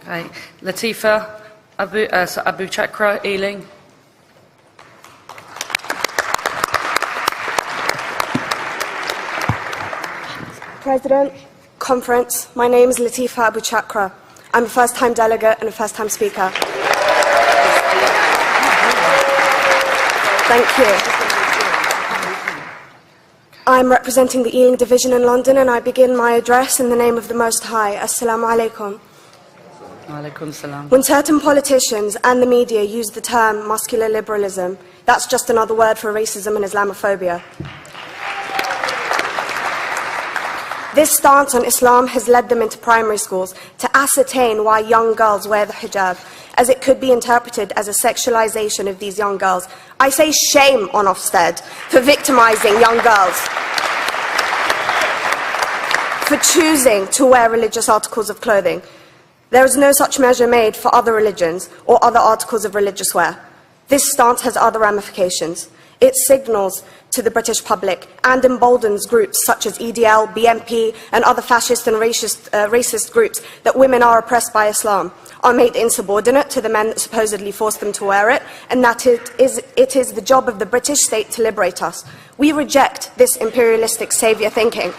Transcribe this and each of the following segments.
Okay. Latifa Abu Chakra, Ealing. President, Conference, my name is Latifa Abu Chakra. I'm a first-time delegate and a first-time speaker. Thank you. I'm representing the Ealing Division in London, and I begin my address in the name of the Most High. Assalamu alaikum. Alaikum salam. When certain politicians and the media use the term muscular liberalism, that's just another word for racism and Islamophobia. This stance on Islam has led them into primary schools to ascertain why young girls wear the hijab, as it could be interpreted as a sexualization of these young girls. I say shame on Ofsted for victimizing young girls, for choosing to wear religious articles of clothing. There is no such measure made for other religions or other articles of religious wear. This stance has other ramifications. It signals to the British public and emboldens groups such as EDL, BNP and other fascist and racist groups that women are oppressed by Islam, are made insubordinate to the men that supposedly force them to wear it, and that it is the job of the British state to liberate us. We reject this imperialistic saviour thinking.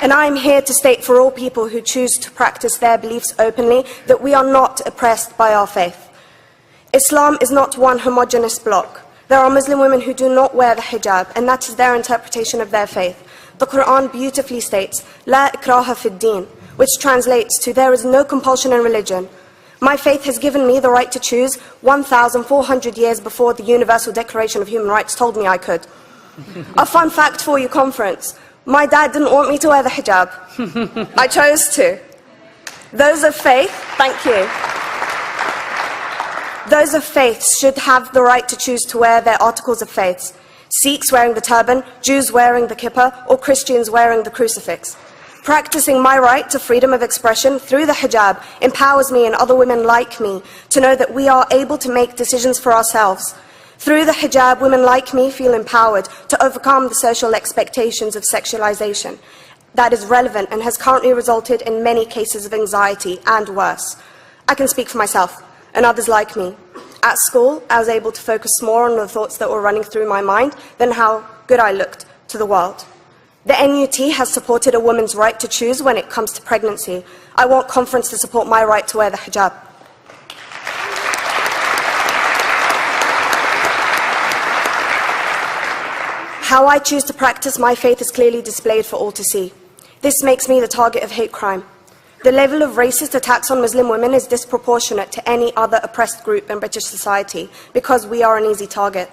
And I am here to state for all people who choose to practice their beliefs openly that we are not oppressed by our faith. Islam is not one homogeneous block. There are Muslim women who do not wear the hijab, and that is their interpretation of their faith. The Quran beautifully states, La ikraha fid din, which translates to, there is no compulsion in religion. My faith has given me the right to choose 1,400 years before the Universal Declaration of Human Rights told me I could. A fun fact for you, conference. My dad didn't want me to wear the hijab. I chose to. Those of faith, thank you. Those of faith should have the right to choose to wear their articles of faith. Sikhs wearing the turban, Jews wearing the kippah, or Christians wearing the crucifix. Practicing my right to freedom of expression through the hijab empowers me and other women like me to know that we are able to make decisions for ourselves. Through the hijab, women like me feel empowered to overcome the social expectations of sexualization that is relevant and has currently resulted in many cases of anxiety and worse. I can speak for myself and others like me. At school, I was able to focus more on the thoughts that were running through my mind than how good I looked to the world. The NUT has supported a woman's right to choose when it comes to pregnancy. I want conference to support my right to wear the hijab. How I choose to practice my faith is clearly displayed for all to see. This makes me the target of hate crime. The level of racist attacks on Muslim women is disproportionate to any other oppressed group in British society because we are an easy target.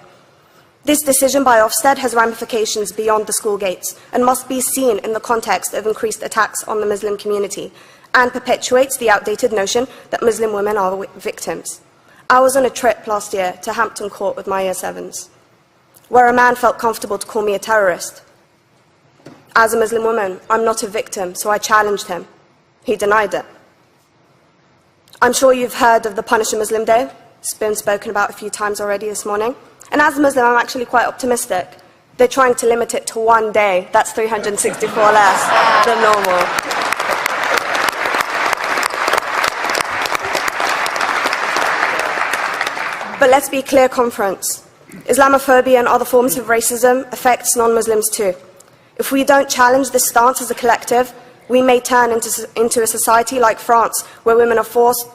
This decision by Ofsted has ramifications beyond the school gates and must be seen in the context of increased attacks on the Muslim community and perpetuates the outdated notion that Muslim women are the victims. I was on a trip last year to Hampton Court with my Year 7s, where a man felt comfortable to call me a terrorist. As a Muslim woman, I'm not a victim, so I challenged him. He denied it. I'm sure you've heard of the Punish a Muslim Day. It's been spoken about a few times already this morning. And as a Muslim, I'm actually quite optimistic. They're trying to limit it to one day. That's 364 less than normal. But let's be clear, conference. Islamophobia and other forms of racism affects non-Muslims too. If we don't challenge this stance as a collective, we may turn into a society like France, where women are forced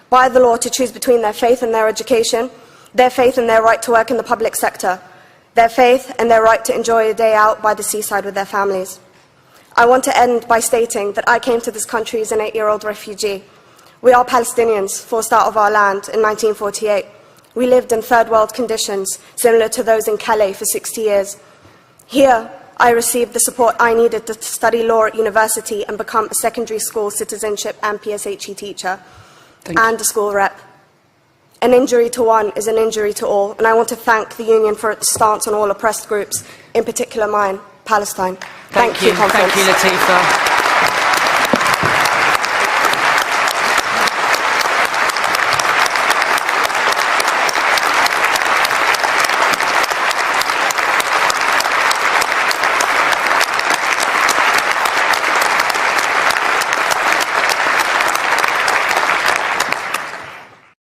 by the law to choose between their faith and their education, their faith and their right to work in the public sector, their faith and their right to enjoy a day out by the seaside with their families. I want to end by stating that I came to this country as an 8-year-old refugee. We are Palestinians, forced out of our land in 1948. We lived in third world conditions, similar to those in Calais for 60 years. Here, I received the support I needed to study law at university and become a secondary school citizenship and PSHE teacher, and a school rep. An injury to one is an injury to all, and I want to thank the Union for its stance on all oppressed groups, in particular mine, Palestine. Thank you, conference. Thank you, Latifa.